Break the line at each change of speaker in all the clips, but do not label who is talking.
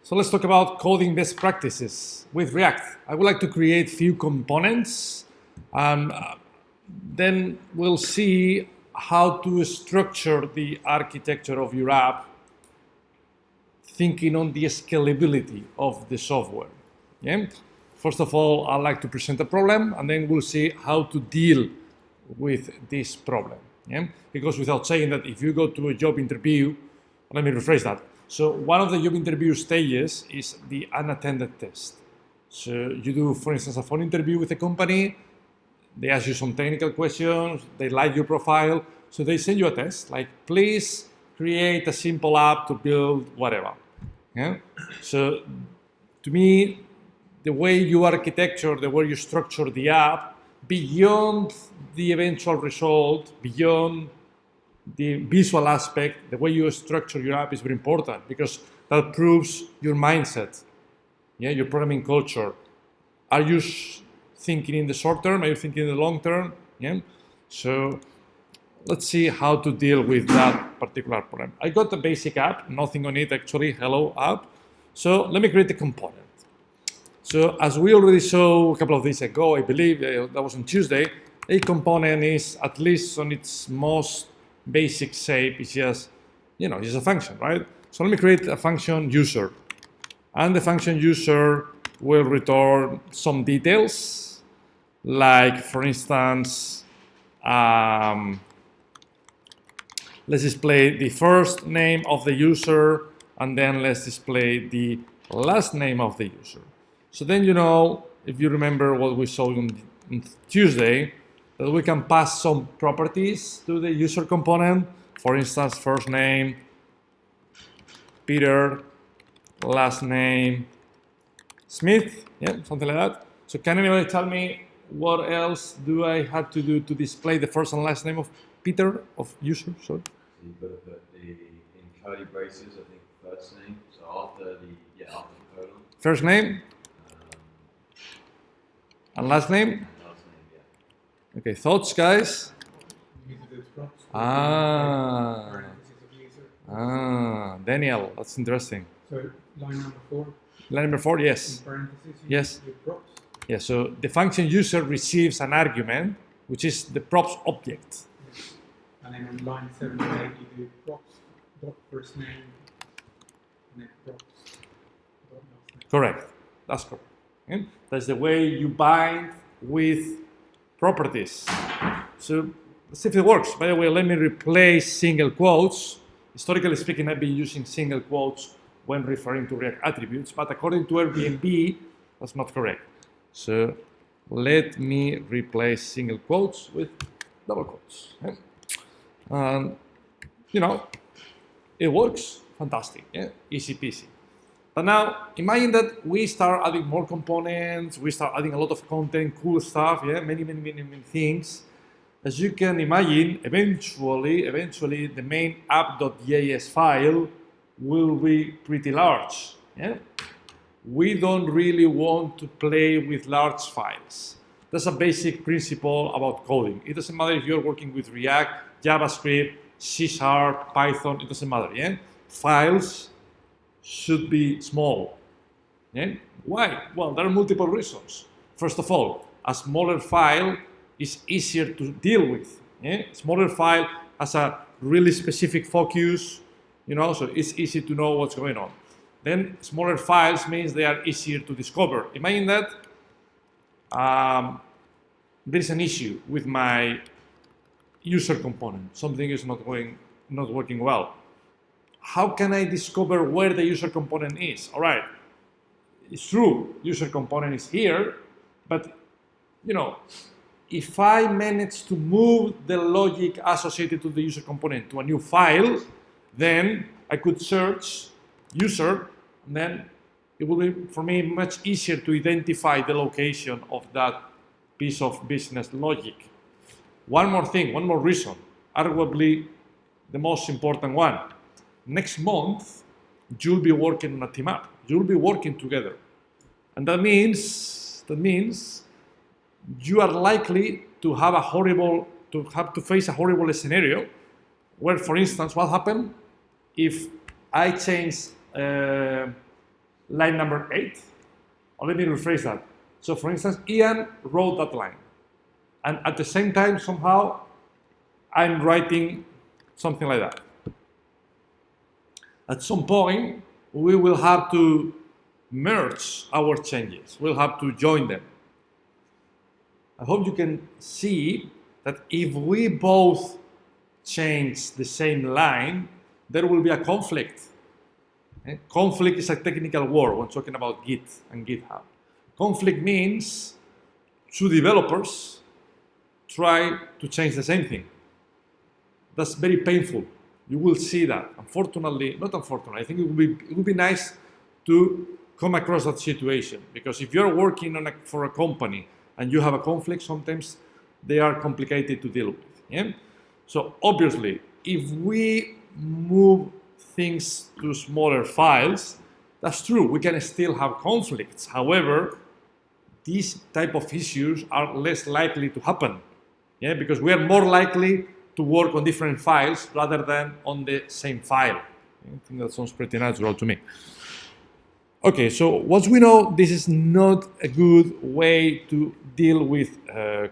So let's talk about coding best practices with React. I would like to create few components. Then we'll see how to structure the architecture of your app, thinking on the scalability of the software. Yeah? First of all, I'd like to present a problem, and then we'll see how to deal with this problem. Yeah? Because without saying that, if you go to a job interview, let me rephrase that. So one of the job interview stages is the unattended test. So you do, for instance, a phone interview with a company. They ask you some technical questions. They like your profile. So they send you a test, like, please create a simple app to build whatever. Yeah? So to me, the way you architecture, the way you structure the app, beyond the eventual result, beyond the visual aspect, the way you structure your app is very important, because that proves your mindset, yeah, your programming culture. Are you thinking in the short term? Are you thinking in the long term? Yeah. So let's see how to deal with that particular problem. I got the basic app, nothing on it actually, hello app. So let me create a component. So as we already saw a couple of days ago, I believe that was on Tuesday, a component is, at least on its most basic shape, is just, it's a function, right? So let me create a function user. And the function user will return some details, like, for instance, let's display the first name of the user, and then let's display the last name of the user. So then, if you remember what we saw on Tuesday, that we can pass some properties to the user component. For instance, first name, Peter, last name, Smith, yeah, something like that. So can anybody tell me what else do I have to do to display the first and last name of Peter, of user, sorry?
You've got to put in curly braces, I think, first name, so after the colon.
First name? And last name?
And last name, yeah.
Okay, thoughts, guys? Daniel, that's interesting.
So line number 4.
Line number 4, yes.
In parentheses,
Yes.
do props.
Yeah, so the function user receives an argument, which is the props object.
And then on line 7 and 8, you do props, dot first name, and then props, dot last name.
Correct. That's correct. Okay? That's the way you bind with properties. So let's see if it works. By the way, let me replace single quotes. Historically speaking, I've been using single quotes when referring to React attributes, but according to Airbnb, that's not correct. So let me replace single quotes with double quotes. Okay? And, it works. Fantastic. Yeah? Easy peasy. But now, imagine that we start adding more components, we start adding a lot of content, cool stuff, yeah, many things. As you can imagine, eventually, the main app.js file will be pretty large. Yeah? We don't really want to play with large files. That's a basic principle about coding. It doesn't matter if you're working with React, JavaScript, C#, Python, it doesn't matter. Yeah? Files should be small. Yeah? Why? Well, there are multiple reasons. First of all, a smaller file is easier to deal with. Yeah? Smaller file has a really specific focus, so it's easy to know what's going on. Then smaller files means they are easier to discover. Imagine that there is an issue with my user component. Something is not working well. How can I discover where the user component is? All right, it's true, user component is here, but if I manage to move the logic associated to the user component to a new file, then I could search user, and then it will be, for me, much easier to identify the location of that piece of business logic. One more thing, one more reason, arguably the most important one. Next month, you'll be working on a team app. You'll be working together. And that means you are likely to have to face a horrible scenario where, for instance, what happened if I change line number 8. Or let me rephrase that. So for instance, Ian wrote that line. And at the same time, somehow, I'm writing something like that. At some point, we will have to merge our changes. We'll have to join them. I hope you can see that if we both change the same line, there will be a conflict. Conflict is a technical word when talking about Git and GitHub. Conflict means two developers try to change the same thing. That's very painful. You will see that. Unfortunately, not unfortunately, I think it would be nice to come across that situation, because if you're working for a company and you have a conflict, sometimes they are complicated to deal with. Yeah? So obviously, if we move things to smaller files, that's true, we can still have conflicts. However, these type of issues are less likely to happen, yeah, because we are more likely to work on different files rather than on the same file. I think that sounds pretty natural to me. Okay, so once we know this is not a good way to deal with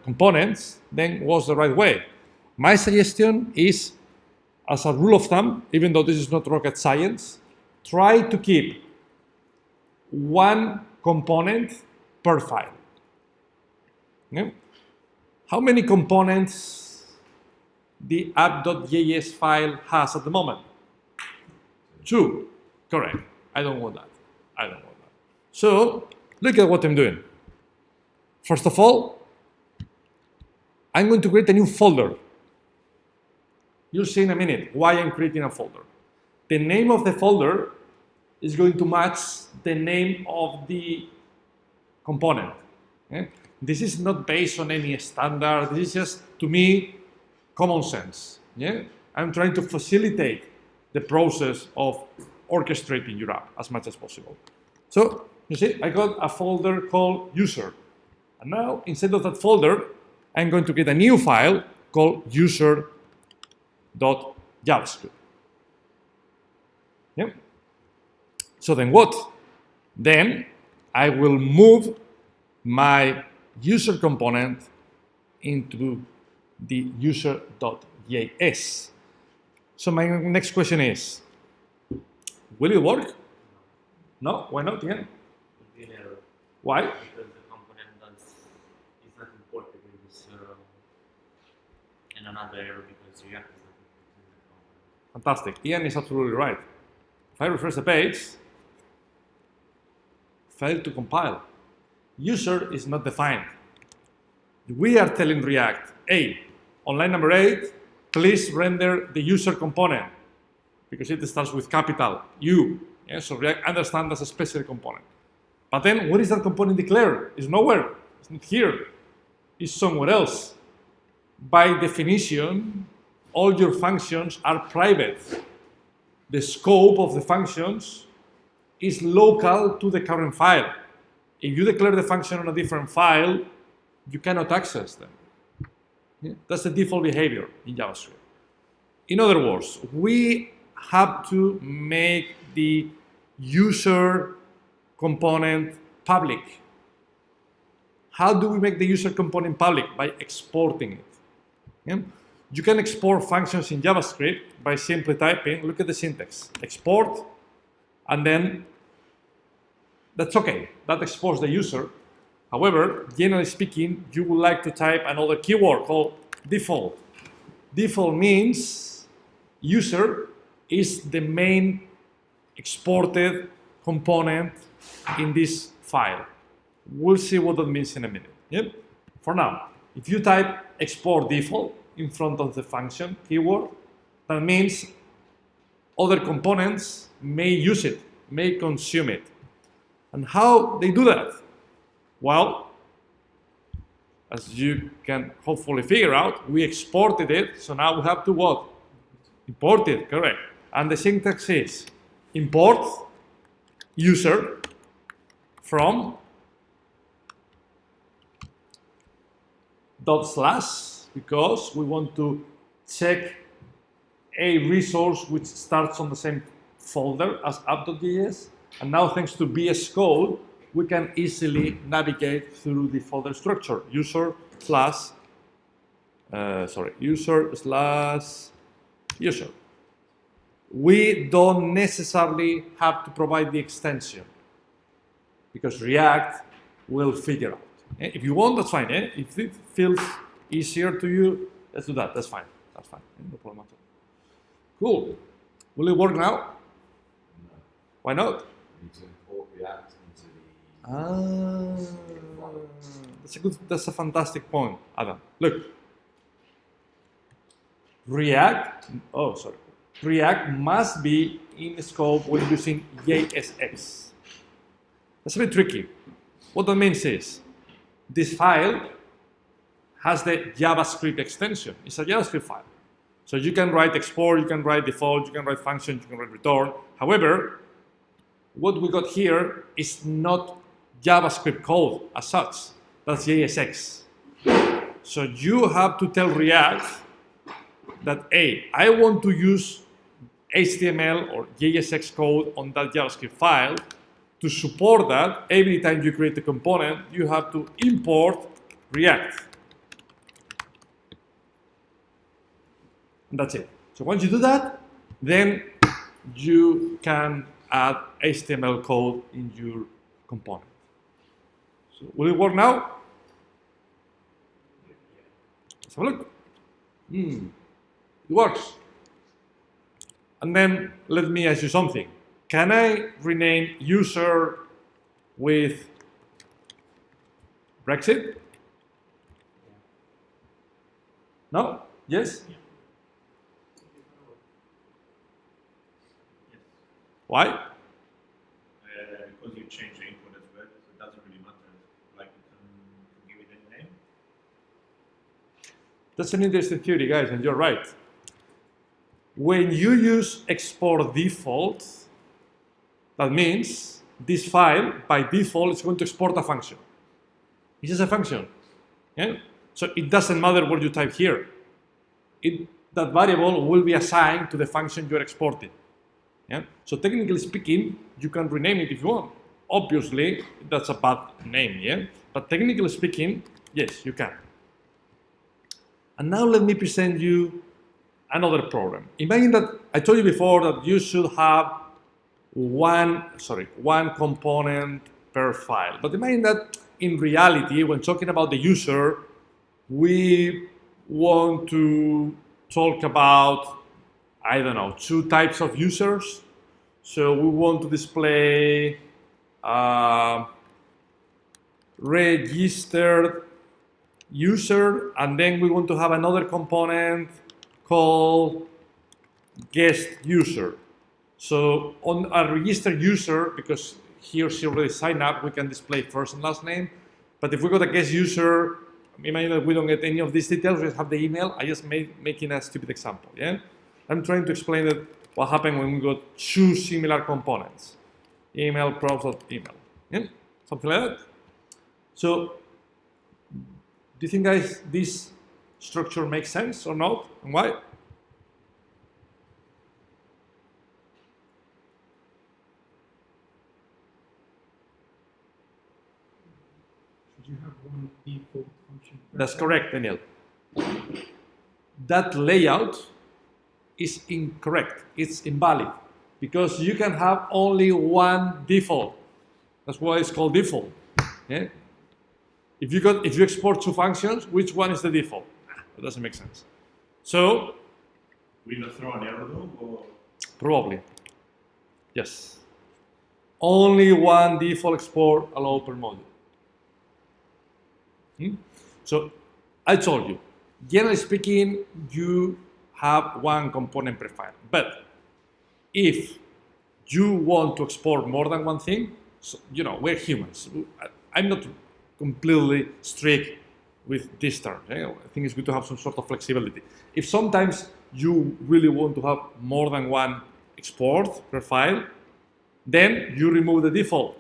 components, then what's the right way? My suggestion is, as a rule of thumb, even though this is not rocket science, try to keep one component per file. Yeah? How many components the app.js file has at the moment? 2. Correct. I don't want that. So look at what I'm doing. First of all, I'm going to create a new folder. You'll see in a minute why I'm creating a folder. The name of the folder is going to match the name of the component. Okay? This is not based on any standard. This is just, to me, common sense. Yeah? I'm trying to facilitate the process of orchestrating your app as much as possible. So, you see, I got a folder called user. And now, instead of that folder, I'm going to get a new file called user.javascript. Yeah? So then what? Then I will move my user component into the user.js. So my next question is, will it work? No? Why not? Yeah.
Be an error
Why?
because the component is not imported in this and another error because React is not imported in the component.
Fantastic. Ian is absolutely right. If I refresh the page, failed to compile. User is not defined. We are telling React, hey, on line number 8, please render the user component because it starts with capital U. Yeah, so React understands that's a special component. But then, where is that component declared? It's nowhere. It's not here. It's somewhere else. By definition, all your functions are private. The scope of the functions is local to the current file. If you declare the function on a different file, you cannot access them. Yeah? That's the default behavior in JavaScript. In other words, we have to make the user component public. How do we make the user component public? By exporting it. Yeah? You can export functions in JavaScript by simply typing, look at the syntax, export, and then that's okay. That exports the user. However, generally speaking, you would like to type another keyword called default. Default means user is the main exported component in this file. We'll see what that means in a minute. Yep. For now, if you type export default in front of the function keyword, that means other components may use it, may consume it. And how they do that? Well, as you can hopefully figure out, we exported it, so now we have to what? Import it, correct. And the syntax is import user from // because we want to check a resource which starts on the same folder as app.js, And now, thanks to VS Code, we can easily navigate through the folder structure. User slash user. We don't necessarily have to provide the extension because React will figure out. If you want, that's fine. If it feels easier to you, let's do that. That's fine. That's fine. No problem at all. Cool. Will it work now?
No.
Why not?
You need to import React into the
That's a fantastic point, Adam. Look, React must be in scope when using JSX. That's a bit tricky. What that means is, this file has the JavaScript extension. It's a JavaScript file. So you can write export, you can write default, you can write function, you can write return. However, what we got here is not JavaScript code as such. That's JSX. So you have to tell React that, hey, I want to use HTML or JSX code on that JavaScript file. To support that, every time you create a component, you have to import React. And that's it. So once you do that, then you can add HTML code in your component. So will it work now? Let's have a look. It works. And then let me ask you something. Can I rename user with Brexit? No? Yes? Why?
Because you change the input as well, so it doesn't really matter. Like you can give it any name.
That's an interesting theory, guys, and you're right. When you use export default, that means this file, by default, is going to export a function. It's just a function. Yeah? So it doesn't matter what you type here. That variable will be assigned to the function you're exporting. Yeah? So technically speaking, you can rename it if you want. Obviously, that's a bad name, yeah? But technically speaking, yes, you can. And now let me present you another problem. Imagine that I told you before that you should have one component per file. But imagine that in reality, when talking about the user, we want to talk about, I don't know, 2 types of users. So we want to display registered user, and then we want to have another component called guest user. So on a registered user, because he or she already signed up, we can display first and last name. But if we got a guest user, imagine that we don't get any of these details, we just have the email. I just making a stupid example, yeah? I'm trying to explain that what happened when we got 2 similar components. Email, props.email, yeah? Something like that. So, do you think, guys, this structure makes sense or not, and why?
Should you have one default function?
That's correct, Daniel. That layout is incorrect. It's invalid because you can have only one default. That's why it's called default. Yeah? If you export 2 functions, which one is the default? That doesn't make sense. So
Will you throw an error though, or
probably yes. Only one default export allowed per module. So I told you, generally speaking, you have one component per file. But if you want to export more than one thing, so, you know, we're humans. I'm not completely strict with this term. I think it's good to have some sort of flexibility. If sometimes you really want to have more than one export per file, then you remove the default.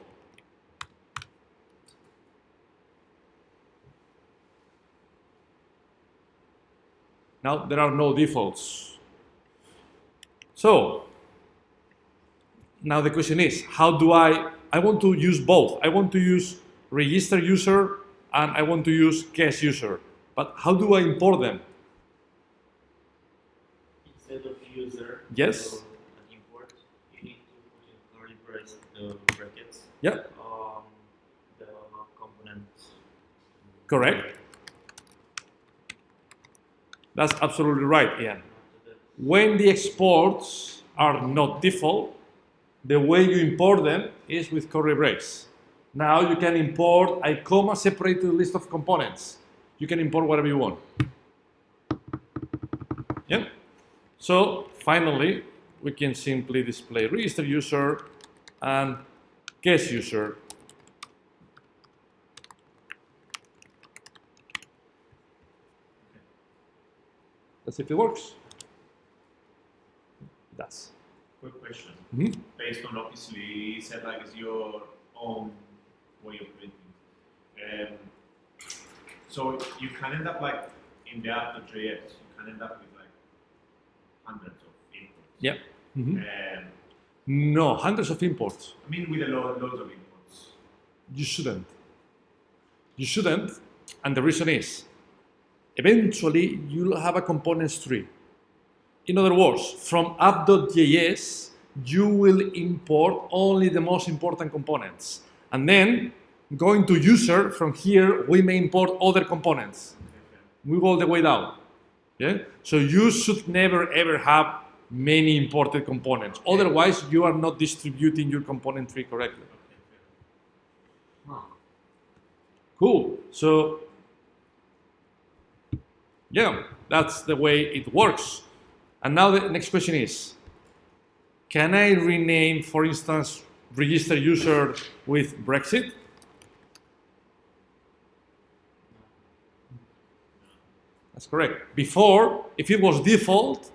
Now there are no defaults. So Now the question is, how do I want to use both. I want to use register user and I want to use guest user. But how do I import them?
Instead of user,
Yes.
an import, you need to put in curly brackets.
Yeah.
The component.
Correct. That's absolutely right, Ian. When the exports are not default, the way you import them is with curly braces. Now you can import a comma-separated list of components. You can import whatever you want. Yeah. So finally, we can simply display register user and guest user. Let's see if it works. It does.
Quick question.
Mhm.
Based on obviously you said like it's your own way of printing. So you can end up like in the app.js, you can end up with like hundreds of imports.
Yeah. Mhm.
Um,
No, hundreds of imports.
I mean with a loads of imports.
You shouldn't. You shouldn't, and the reason is, eventually you'll have a components tree. In other words, from app.js, you will import only the most important components. And then, going to user, from here, we may import other components. We go all the way down. Yeah? So you should never ever have many imported components. Otherwise, you are not distributing your component tree correctly. Cool. So, yeah, that's the way it works. And now the next question is, can I rename, for instance, register user with Brexit? That's correct. Before, if it was default,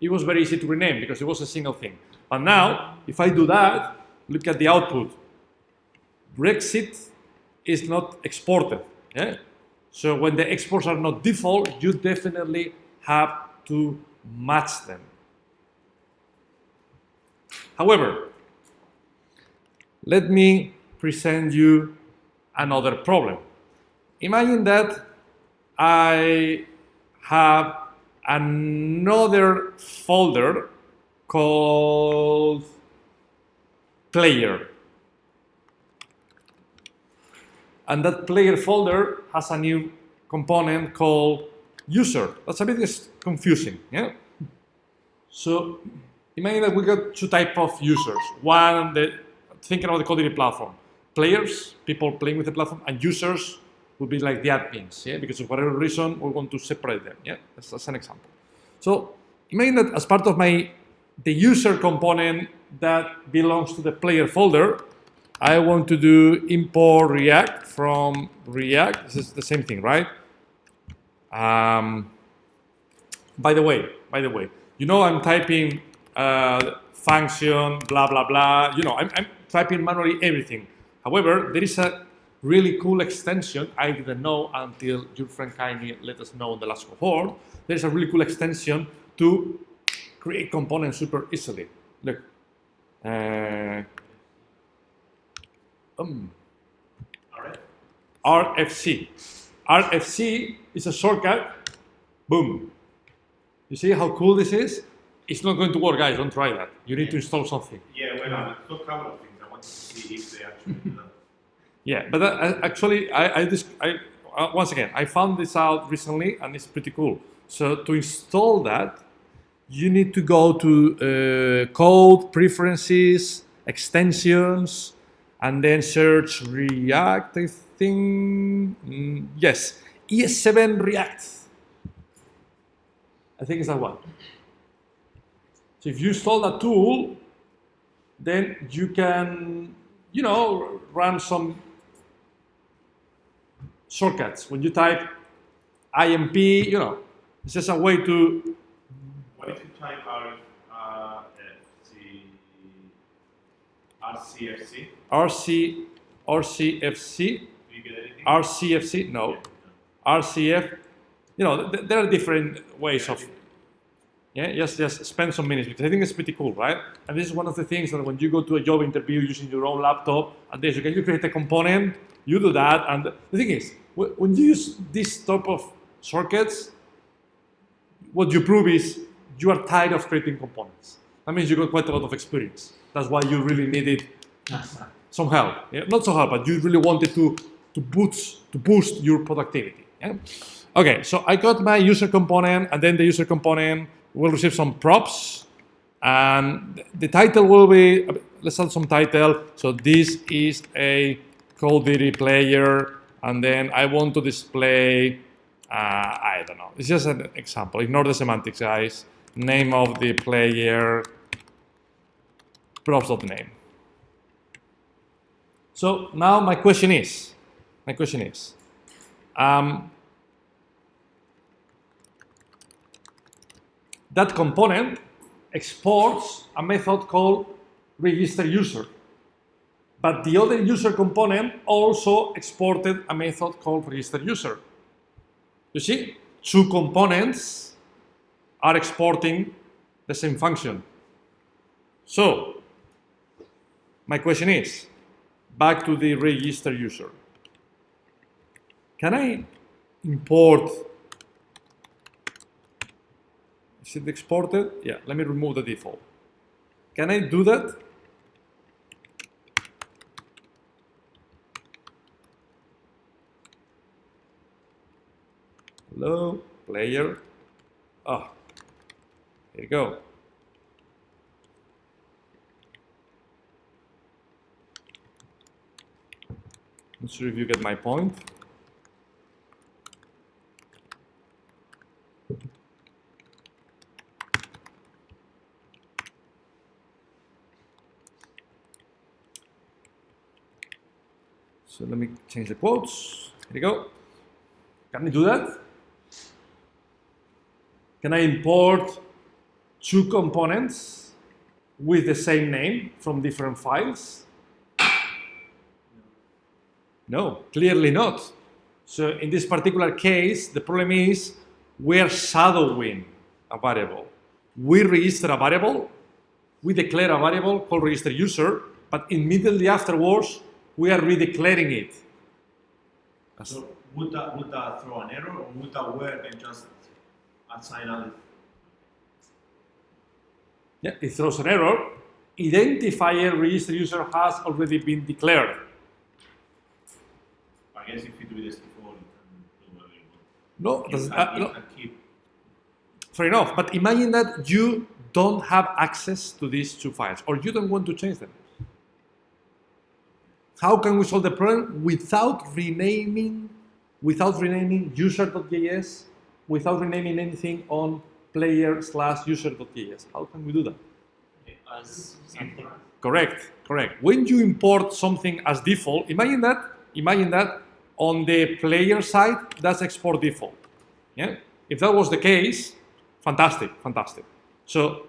it was very easy to rename because it was a single thing. But now, if I do that, look at the output. Brexit is not exported. Yeah? So when the exports are not default, you definitely have to match them. However, let me present you another problem. Imagine that I have another folder called player. And that player folder has a new component called user. That's a bit confusing. Yeah? So imagine that we got two types of users. One, thinking about the coding platform. Players, people playing with the platform, and users would be like the admins, yeah? Because of whatever reason, we want to separate them. Yeah? That's an example. So imagine that as part of the user component that belongs to the player folder, I want to do import React from React. This is the same thing, right? By the way, you know I'm typing function, blah, blah, blah. You know, I'm typing manually everything. However, there is a really cool extension. I didn't know until your friend kindly let us know in the last cohort. There's a really cool extension to create components super easily. Look. RFC. RFC is a shortcut. Boom. You see how cool this is? It's not going to work, guys. Don't try that. You need to install something.
Yeah, well, I saw a couple of things. I want to see if they actually do that.
Yeah, but actually, once again, I found this out recently, and it's pretty cool. So to install that, you need to go to code, preferences, extensions, and then search React, I think. Yes, ES7 React. I think it's that one. So if you install that tool, then you can, run some shortcuts. When you type IMP, it's just a way to.
What if you type RCFC?
RCFC.
Do you get anything?
RCFC, no.
Yeah.
RCF, there are different ways of. Yeah, just spend some minutes because I think it's pretty cool, right? And this is one of the things that when you go to a job interview using your own laptop and they say, can you create a component? You do that. And the thing is, when you use this type of shortcuts, what you prove is you are tired of creating components. That means you got quite a lot of experience. That's why you really needed some help. Yeah? Not so help, but you really wanted to boost your productivity. Yeah? Okay, so I got my user component, and then the user component will receive some props, and the title will be, let's add some title. So this is a Codiri player, and then I want to display, I don't know, it's just an example. Ignore the semantics, guys. Name of the player, props.name. So now my question is, that component exports a method called register user. But the other user component also exported a method called register user. You see, two components are exporting the same function. So, my question is, back to the register user. Can I import? Is it exported? Yeah, let me remove the default. Can I do that? Hello, player. Ah, here you go. Not sure if you get my point. So let me change the quotes. Here you go. Can I do that? Can I import two components with the same name from different files? No, clearly not. So in this particular case, the problem is we're shadowing a variable. We register a variable, we declare a variable called register user, but immediately afterwards, we are redeclaring it.
So would that throw an error, or would that work and just assign a?
Yeah, it throws an error. Identifier register user has already been declared.
I guess if you do this before, you can do whatever you
No,
want. You can keep.
fair enough. But imagine that you don't have access to these two files, or you don't want to change them. How can we solve the problem without renaming user.js, without renaming anything on player/user.js? How can we do that?
As something.
Correct. When you import something as default, imagine that on the player side, that's export default. Yeah? If that was the case, fantastic. So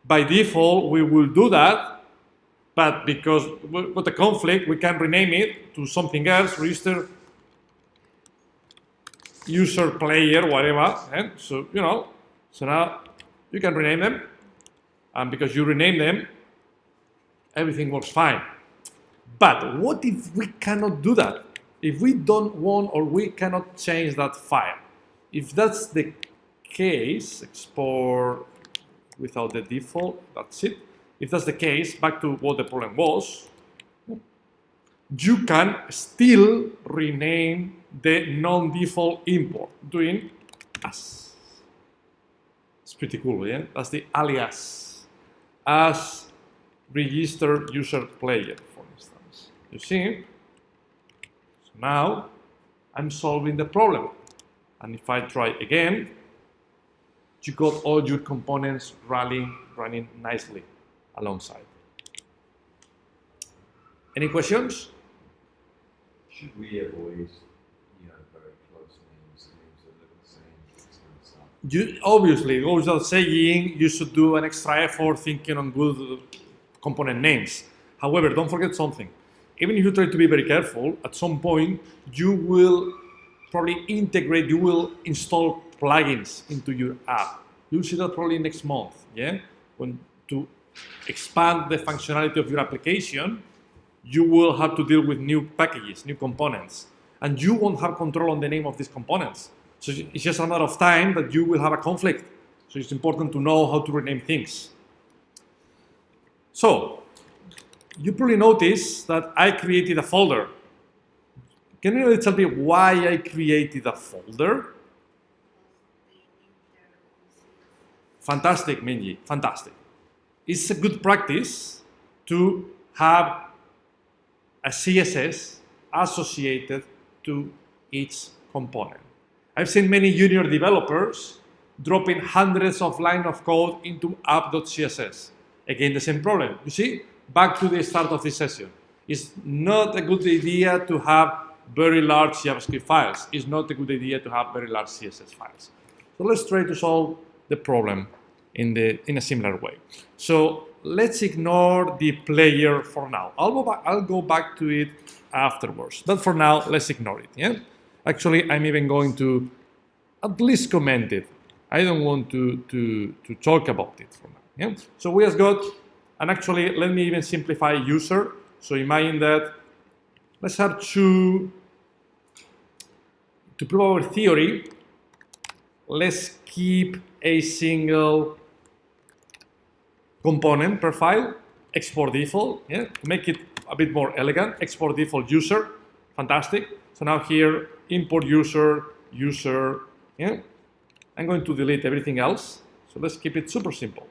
by default, we will do that. But because we've got a conflict, we can rename it to something else, register user player, whatever. And so, so now you can rename them. And because you rename them, everything works fine. But what if we cannot do that? If we don't want or we cannot change that file? If that's the case, export without the default, that's it. If that's the case, back to what the problem was, you can still rename the non-default import doing as. It's pretty cool, yeah? That's the alias as register user player, for instance. You see? So now I'm solving the problem. And if I try again, you got all your components running nicely alongside. Any questions?
Should we avoid, very close names that look the same, this kind of stuff?
Obviously, it goes without saying, you should do an extra effort thinking on good component names. However, don't forget something. Even if you try to be very careful, at some point, you will probably you will install plugins into your app. You'll see that probably next month. Yeah, when to expand the functionality of your application, you will have to deal with new packages, new components, and you won't have control on the name of these components. So it's just a matter of time that you will have a conflict. So it's important to know how to rename things. So you probably noticed that I created a folder. Can you tell me why I created a folder? Fantastic, Minji, fantastic. It's a good practice to have a CSS associated to each component. I've seen many junior developers dropping hundreds of lines of code into app.css. Again, the same problem. You see, back to the start of this session. It's not a good idea to have very large JavaScript files. It's not a good idea to have very large CSS files. So let's try to solve the problem in a similar way. So let's ignore the player for now. I'll go back to it afterwards. But for now, let's ignore it. Yeah. Actually, I'm even going to at least comment it. I don't want to talk about it for now. Yeah. So we just got, and actually, let me even simplify user. So imagine that. Let's have to prove our theory. Let's keep a single component per file, export default, yeah, to make it a bit more elegant, export default user, fantastic. So now here, import user, yeah. I'm going to delete everything else. So let's keep it super simple.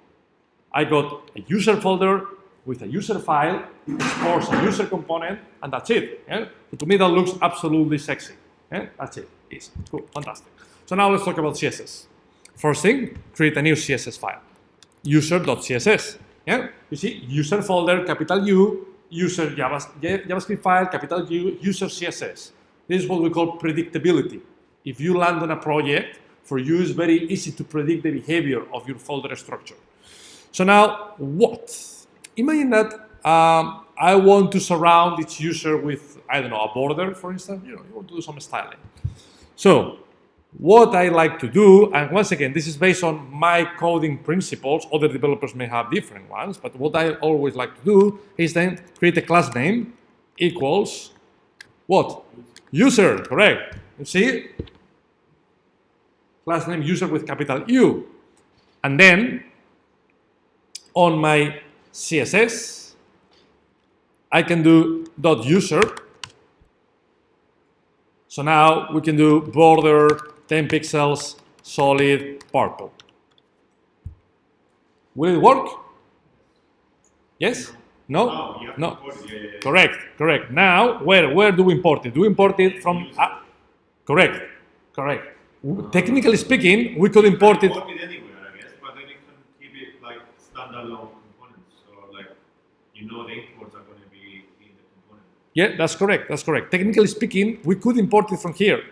I got a user folder with a user file, exports a user component, and that's it. Yeah? So to me, that looks absolutely sexy. Yeah? That's it. Easy. Cool. Fantastic. So now let's talk about CSS. First thing, create a new CSS file. User.css. Yeah? You see, user folder, capital U, user JavaScript file, capital U, user CSS. This is what we call predictability. If you land on a project, for you it's very easy to predict the behavior of your folder structure. So now, what? Imagine that I want to surround each user with, I don't know, a border, for instance. You want to do some styling. So what I like to do, and once again, this is based on my coding principles. Other developers may have different ones, but what I always like to do is then create a class name equals what? User, correct. You see? Class name user with capital U. And then on my CSS, I can do .user. So now we can do border 10 pixels, solid, purple. Will it work? Yes? No?
Oh, you have
No.
to import it. Yeah.
Correct. Now, where do we import it? Do we import it from? Correct. Technically speaking, we could import it.
Import it anywhere, I guess, but then you can keep it like standalone components. So like, the imports are going to be in the component.
Yeah, that's correct. Technically speaking, we could import it from here.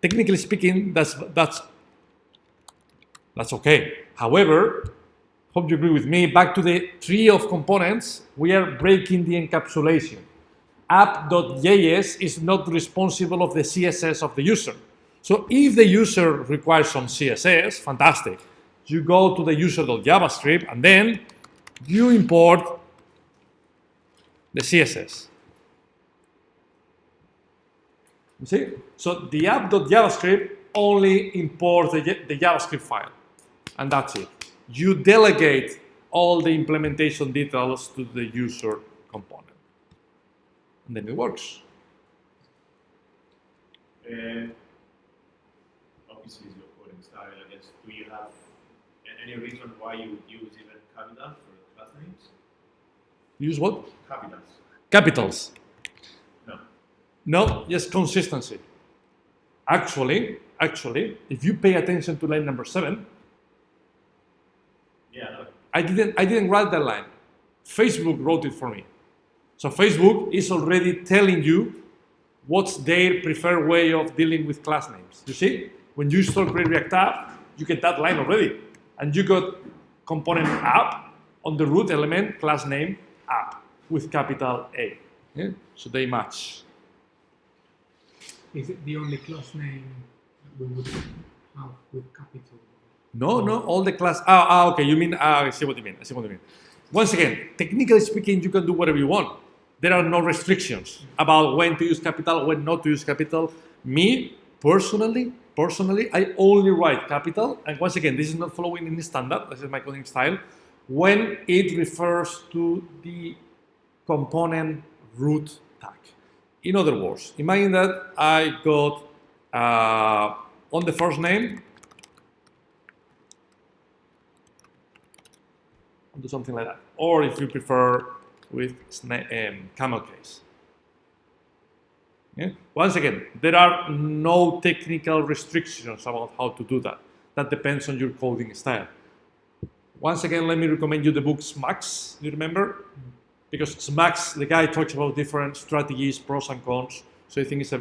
Technically speaking, that's okay. However, hope you agree with me, back to the tree of components, we are breaking the encapsulation. App.js is not responsible of the CSS of the user. So if the user requires some CSS, fantastic. You go to the user.javascript and then you import the CSS. You see? So the app.javascript only imports the JavaScript file, and that's it. You delegate all the implementation details to the user component, and then it works.
Obviously, it's your coding style, I guess. Do you have any reason why you would use even capitals for class names?
Use what?
Capitals.
Capitals.
No.
Yes, consistency. Actually, if you pay attention to line number 7,
Yeah, no.
I didn't write that line. Facebook wrote it for me. So Facebook is already telling you what's their preferred way of dealing with class names. You see, when you install Create React App, you get that line already, and you got component app on the root element, class name app with capital A. Yeah? So they match.
Is it the only class name that we would have with capital?
No, all the class. Okay. You mean? I see what you mean. Once again, technically speaking, you can do whatever you want. There are no restrictions about when to use capital, when not to use capital. Me personally, I only write capital. And once again, this is not following any standard. This is my coding style. When it refers to the component root tag. In other words, imagine that I got on the first name, I'll do something like that. Or if you prefer, with camel case. Yeah? Once again, there are no technical restrictions about how to do that. That depends on your coding style. Once again, let me recommend you the book Smacks. You remember? Because Smacks, the guy talks about different strategies, pros and cons. So I think it's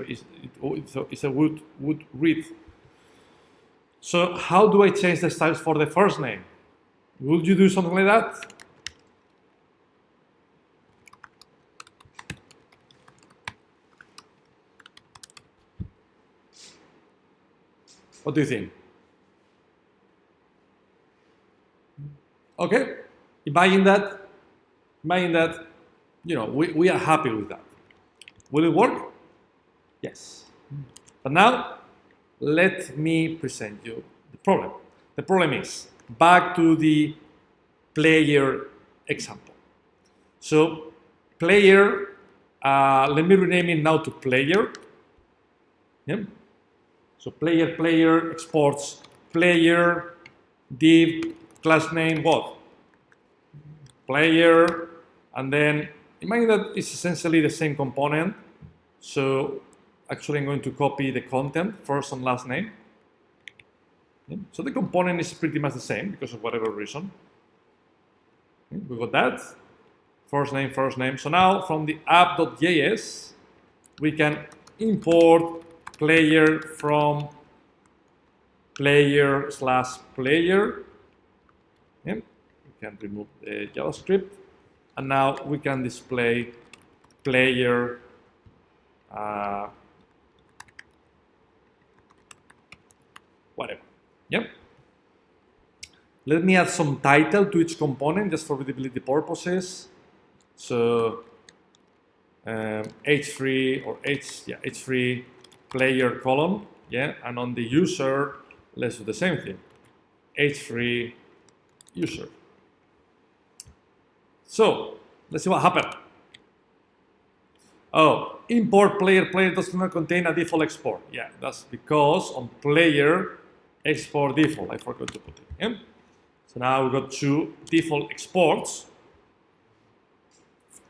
a good read. So how do I change the styles for the first name? Would you do something like that? What do you think? Okay, imagine that, we are happy with that. Will it work? Yes. But now, let me present you the problem. The problem is, back to the player example. So, player, let me rename it now to player. Yeah. So player exports player div class name what? Player, and then imagine that it's essentially the same component. So actually I'm going to copy the content, first and last name. Yeah. So the component is pretty much the same because of whatever reason. Okay. We got that. First name. So now from the app.js, we can import player from player/player. Yeah. We can remove the JavaScript, and now we can display player whatever. Yep. Let me add some title to each component just for readability purposes. So h3 or h3 player column, yeah, and on the user, let's do the same thing, h3 user. So let's see what happened. Oh, import player does not contain a default export. Yeah, that's because on player export default, I forgot to put it. Yeah? So now we've got two default exports.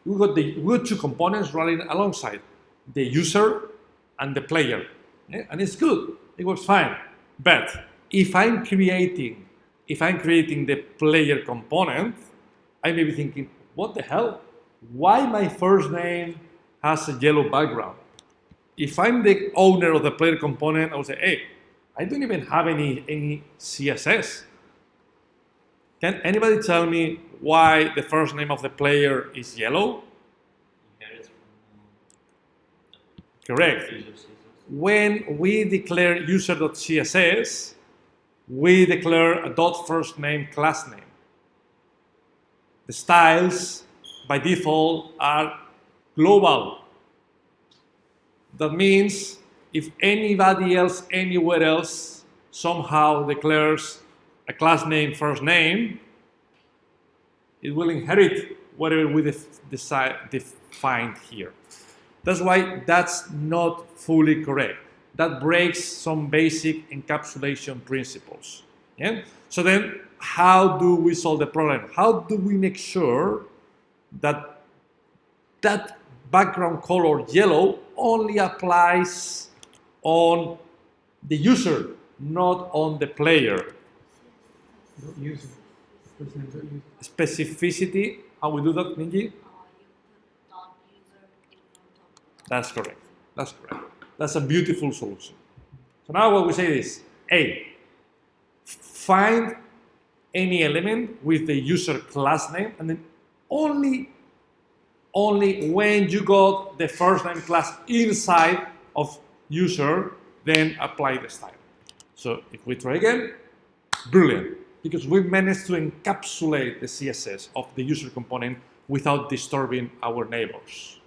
We got two components running alongside, the user and the player, yeah? And it's good. It works fine. But if I'm creating the player component, I may be thinking, what the hell? Why my first name has a yellow background? If I'm the owner of the player component, I would say, hey, I don't even have any CSS. Can anybody tell me why the first name of the player is yellow? Correct. When we declare user.css, we declare a .firstName class name. The styles by default are global. That means if anybody else anywhere else somehow declares a class name first name, it will inherit whatever we defined here. That's why that's not fully correct. That breaks some basic encapsulation principles. Yeah? So then, how do we solve the problem? How do we make sure that that background color yellow only applies on the user, not on the player?
User.
Specificity, how we do that, Minji? That's correct. That's a beautiful solution. So now what we say is, A, find any element with the user class name, and then only when you got the first name class inside of user, then apply the style. So if we try again, Brilliant, because we managed to encapsulate the CSS of the user component without disturbing our neighbors.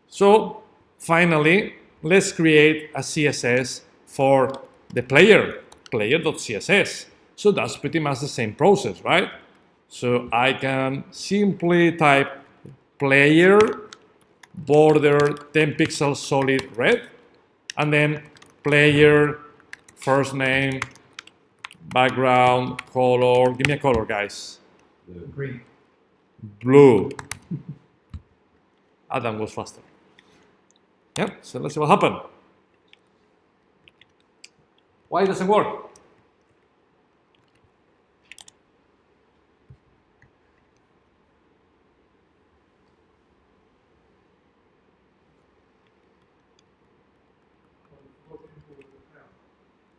So finally, let's create a CSS for the player, player.css. So that's pretty much the same process, right? So I can simply type player border 10 pixels solid red, and then player first name background color. Give me a color, guys.
Green.
Blue. Adam goes faster. Yep, so let's see what happened. Why it doesn't work?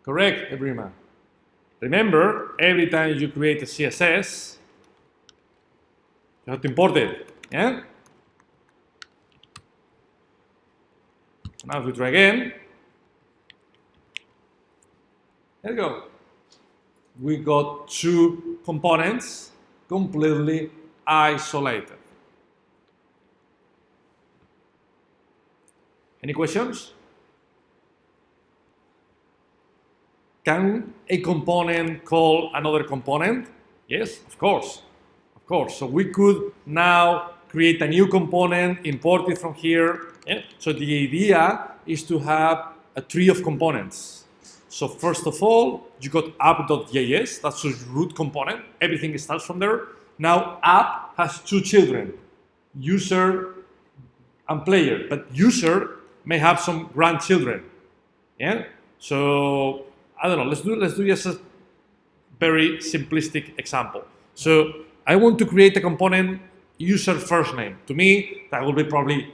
Correct, everyone. Remember, every time you create a CSS, you have to import it. Yeah? Now if we try again, there you go. We got two components completely isolated. Any questions? Can a component call another component? Yes, of course. Of course. So we could now create a new component, import it from here. Yeah? So the idea is to have a tree of components. So first of all, you got app.js, that's a root component. Everything starts from there. Now app has two children, user and player, but user may have some grandchildren. Yeah. So I don't know. Let's do just a very simplistic example. So I want to create a component user first name. To me, that will be probably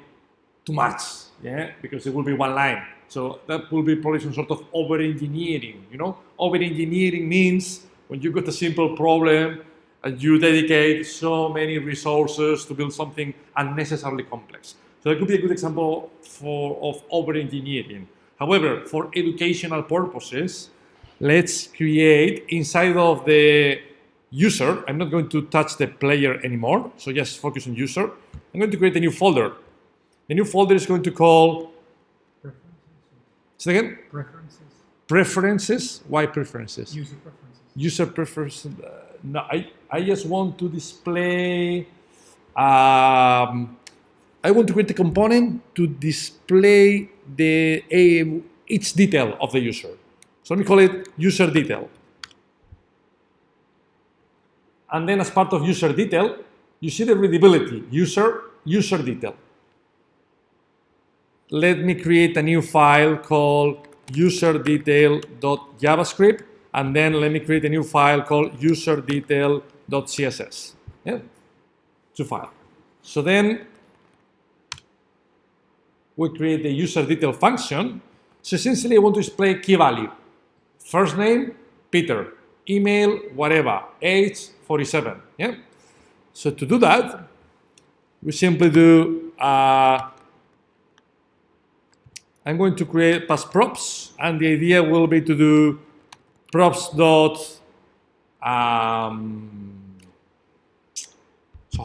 too much. Yeah, because it will be one line. So that will be probably some sort of over-engineering. You know, over-engineering means when you got a simple problem and you dedicate so many resources to build something unnecessarily complex. So that could be a good example of over-engineering. However, for educational purposes, let's create inside of the user. I'm not going to touch the player anymore. So just focus on user. I'm going to create a new folder. The new folder is going to call.
Preferences.
Say again?
Preferences.
Preferences. Why preferences?
User preferences.
User preferences. No, I just want to display. I want to create a component to display each detail of the user. So let me call it user detail. And then as part of user detail, you see the readability, user detail. Let me create a new file called userdetail.javascript, and then let me create a new file called userdetail.css. Yeah, two files. So then we create the user detail function. So essentially I want to display key value. First name, Peter. Email, whatever. Age, 47. Yeah. So to do that, we simply do, I'm going to create pass props, and the idea will be to do props dot, so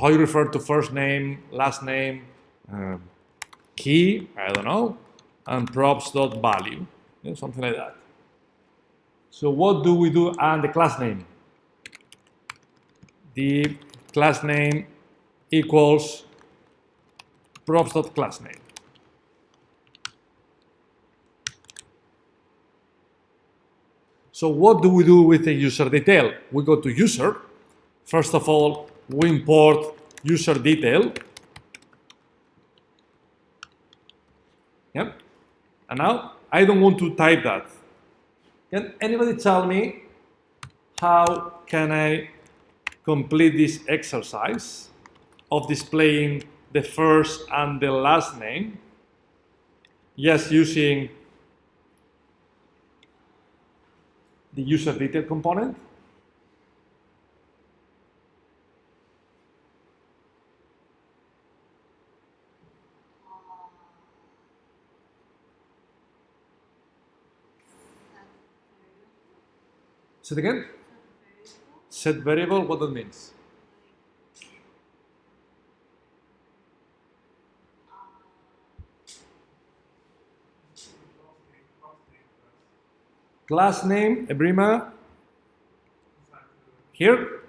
how you refer to first name, last name, key, I don't know, and props dot value, yeah, something like that. So what do we do? And the class name. The class name equals props dot class name. So what do we do with the user detail? We go to user. First of all, we import user detail. Yep. And now I don't want to type that. Can anybody tell me how can I complete this exercise of displaying the first and the last name just using the user detail component? Say it again. Set variable, what that means? Class name, Ebrima. Here?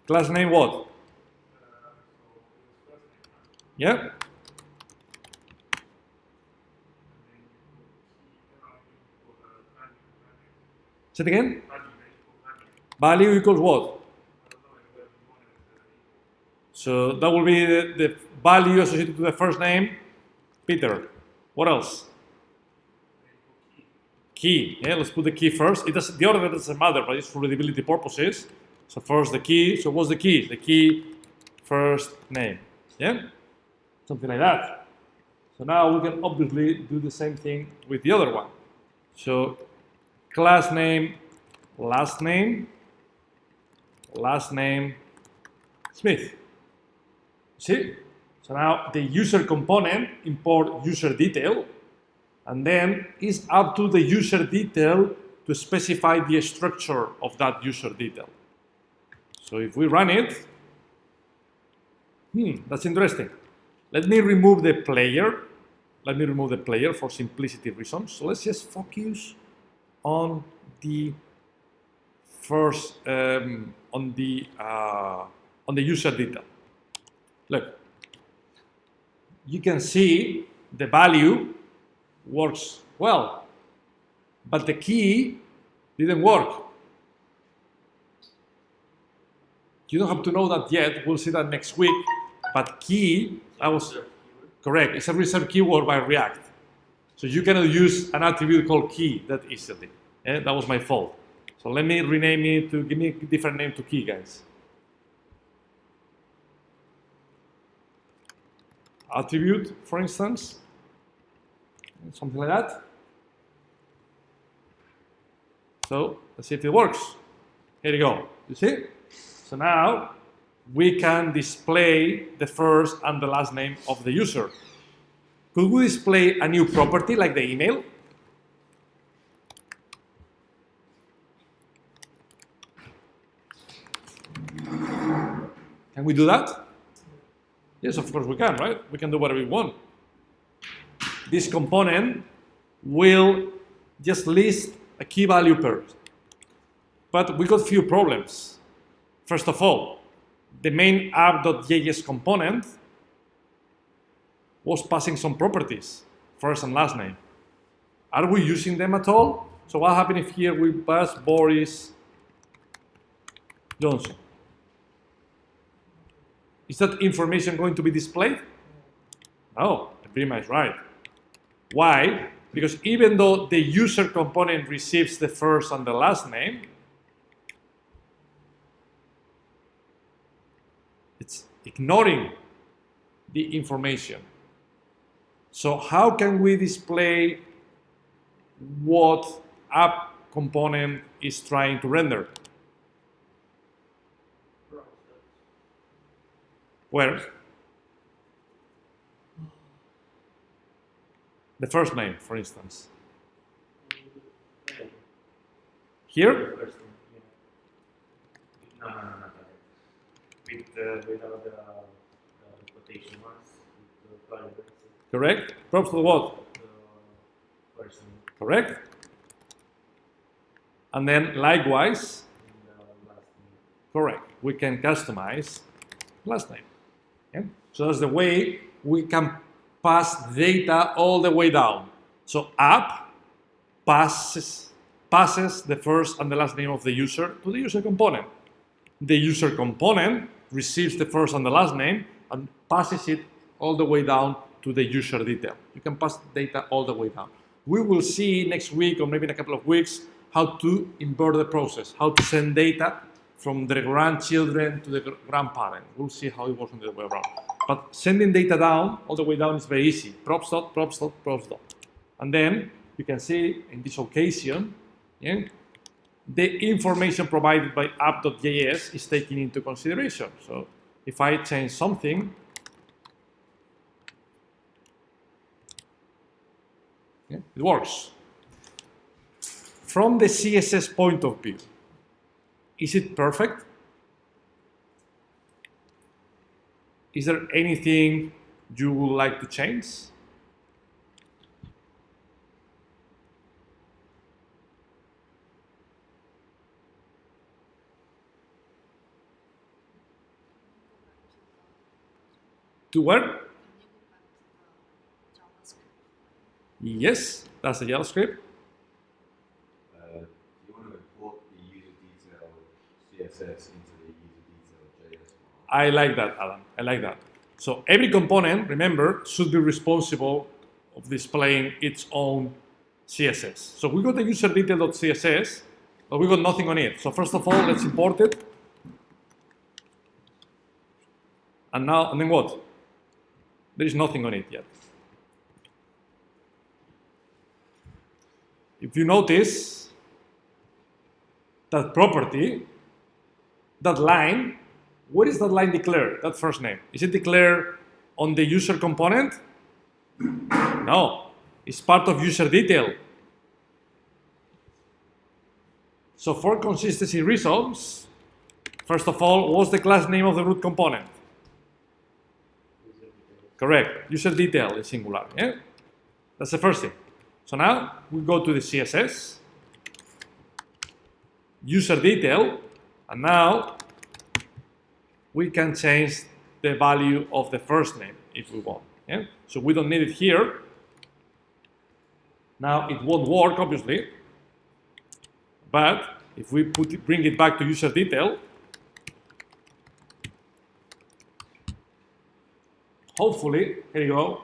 Class name what? Yeah? Say it again. Value equals what? So that will be the value associated to the first name, Peter. What else? Key. Yeah, let's put the key first. It doesn't, the order doesn't matter, but it's for readability purposes. So first the key. So what's the key? The key first name. Yeah? Something like that. So now we can obviously do the same thing with the other one. So class name, last name, Smith. See? So now the user component, import user detail, and then it's up to the user detail to specify the structure of that user detail. So if we run it, that's interesting. Let me remove the player. Let me remove the player for simplicity reasons. So let's just focus on the first, on the user detail. Look, you can see the value works well, but the key didn't work. You don't have to know that yet. We'll see that next week. But key, that was correct. It's a reserved keyword by React. So you cannot use an attribute called key that easily. That was my fault. So let me rename it to give me a different name to key, guys. Attribute, for instance, something like that. So let's see if it works. Here you go. You see? So now we can display the first and the last name of the user. Could we display a new property like the email? Can we do that? Yes, of course we can, right? We can do whatever we want. This component will just list a key value pair. But we got few problems. First of all, the main app.js component was passing some properties, first and last name. Are we using them at all? So what happens if here we pass Boris Johnson? Is that information going to be displayed? No, Prima is right. Why? Because even though the user component receives the first and the last name, it's ignoring the information. So how can we display what app component is trying to render? Where? The first name, for instance. Here?
First name, yeah. No, not that. Without the quotation marks, with the variables.
Correct? Props to what?
The first name
Correct? And then likewise,
and the last name.
correct, we can customize last name. Okay? So that's the way we can pass data all the way down. So app passes the first and the last name of the user to the user component. The user component receives the first and the last name and passes it all the way down to the user detail. You can pass data all the way down. We will see next week or maybe in a couple of weeks how to invert the process, how to send data from the grandchildren to the grandparent. We'll see how it works on the other way around. But sending data down, all the way down, is very easy. Props dot, props dot, props dot. And then you can see in this occasion, yeah, the information provided by app.js is taken into consideration. So if I change something, yeah, it works. from the CSS point of view, is it perfect? Is there anything you would like to change? To where? Yes, that's the JavaScript.
You want to import the user detail CSS into the user detail JS file.
I like that, Alan. I like that. So every component, remember, should be responsible of displaying its own CSS. So we got the user detail.css, but we got nothing on it. So first of all, let's import it. And then what? There is nothing on it yet. If you notice that property, that line, where is that line declared, that first name? Is it declared on the user component? No, it's part of user detail. So for consistency reasons, first of all, what's the class name of the root component? Correct, user detail is singular, yeah? That's the first thing. So now we go to the CSS, user detail, and now we can change the value of the first name if we want. Yeah? So we don't need it here. Now it won't work, obviously, but if we bring it back to user detail, hopefully, here you go,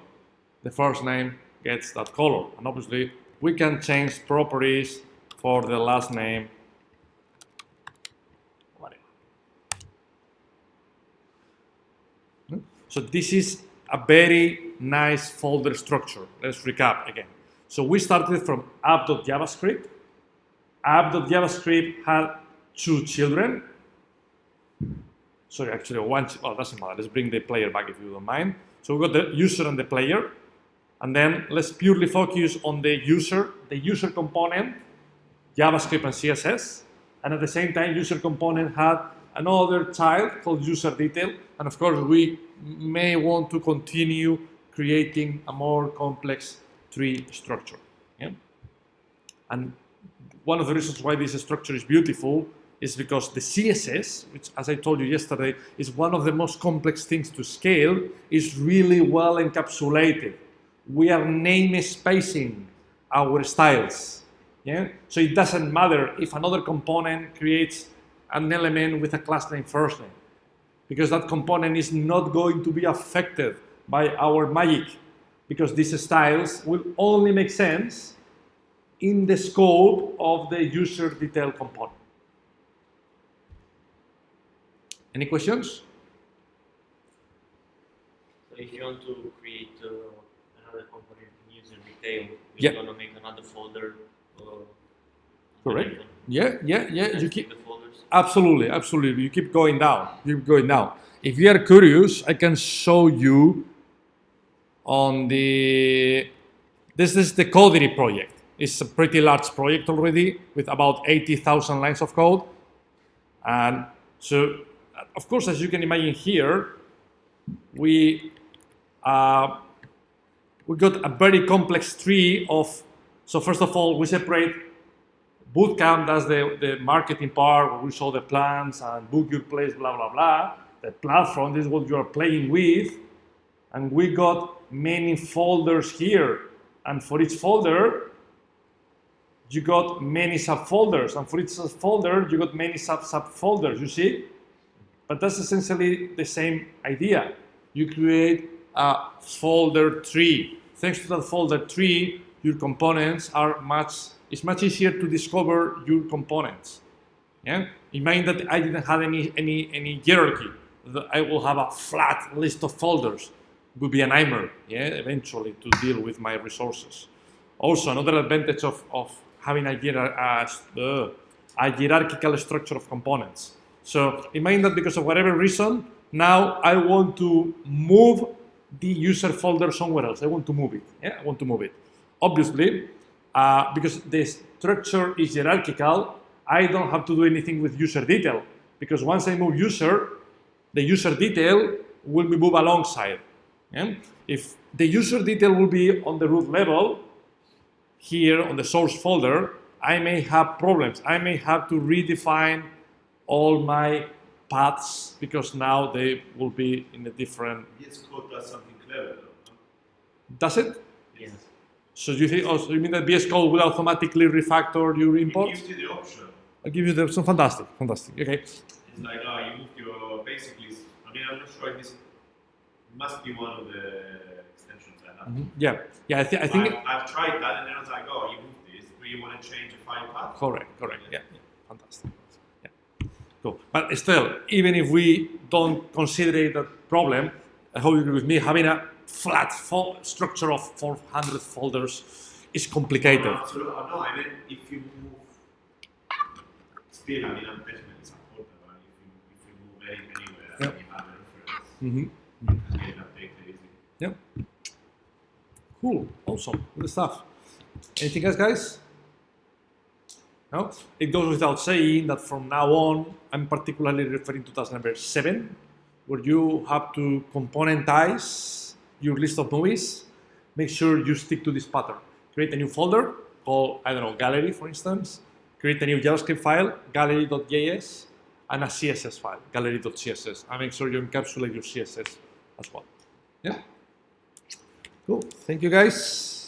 the first name gets that color. And obviously, we can change properties for the last name. So this is a very nice folder structure. Let's recap again. So we started from app.javascript. App.javascript had 2 children. Sorry, actually one, well, doesn't matter. Let's bring the player back if you don't mind. So we got the user and the player. And then let's purely focus on the user component, JavaScript and CSS. And at the same time, user component had another child called user detail. And of course, we may want to continue creating a more complex tree structure. Yeah? And one of the reasons why this structure is beautiful is because the CSS, which, as I told you yesterday, is one of the most complex things to scale, is really well encapsulated. We are name spacing our styles. Yeah? So it doesn't matter if another component creates an element with a class name first name, because that component is not going to be affected by our magic, because these styles will only make sense in the scope of the user detail component. Any questions?
So if you want to create another component in user detail,
Yeah.
you're going to make another folder.
Correct. Yeah. You keep
the folders.
absolutely. You keep going down. If you are curious, I can show you on the. This is the Codery project. It's a pretty large project already with about 80,000 lines of code, and so of course, as you can imagine here, we got a very complex tree of. So first of all, we separate. Bootcamp does the marketing part where we show the plans and book your place, blah, blah, blah. The platform is what you are playing with. And we got many folders here. And for each folder, you got many subfolders. And for each subfolder, you got many subfolders, you see? But that's essentially the same idea. You create a folder tree. Thanks to that folder tree, your components are it's much easier to discover your components. Yeah? Imagine that I didn't have any hierarchy. That I will have a flat list of folders. It would be a nightmare, yeah, eventually to deal with my resources. Also, another advantage of having a hierarchical structure of components. So imagine that because of whatever reason, now I want to move the user folder somewhere else. I want to move it. Yeah, I want to move it. Obviously, because this structure is hierarchical, I don't have to do anything with user detail, because once I move user, the user detail will be moved alongside. Yeah? If the user detail will be on the root level, here on the source folder, I may have problems. I may have to redefine all my paths because now they will be in a different.
VS Code does something clever though.
Does it?
Yes.
So you think? Oh, so you mean that VS Code will automatically refactor your
It
imports?
gives you the option.
I'll give you some fantastic. Okay.
It's like, you moved your, basically, I mean, I'm not sure if this must be one of the extensions I have.
Yeah. I think.
I've tried that and then I was like, you moved this. Do you want to change a file path?
Correct. Yeah. Fantastic. Yeah. Cool. But still, even if we don't consider it a problem, I hope you agree with me, having a flat structure of 400 folders is complicated.
No, absolutely. No, I mean, if you move, still, I mean, I'm definitely supportive. If you move anywhere,
Yep.
you have a reference,
Mm-hmm.
you can get it updated easily.
Yep. Cool. Awesome. Good stuff. Anything else, guys? No? It goes without saying that from now on, I'm particularly referring to task number 7, where you have to componentize your list of movies. Make sure you stick to this pattern. Create a new folder called, I don't know, gallery, for instance. Create a new JavaScript file, gallery.js, and a CSS file, gallery.css. And make sure you encapsulate your CSS as well. Yeah? Cool. Thank you, guys.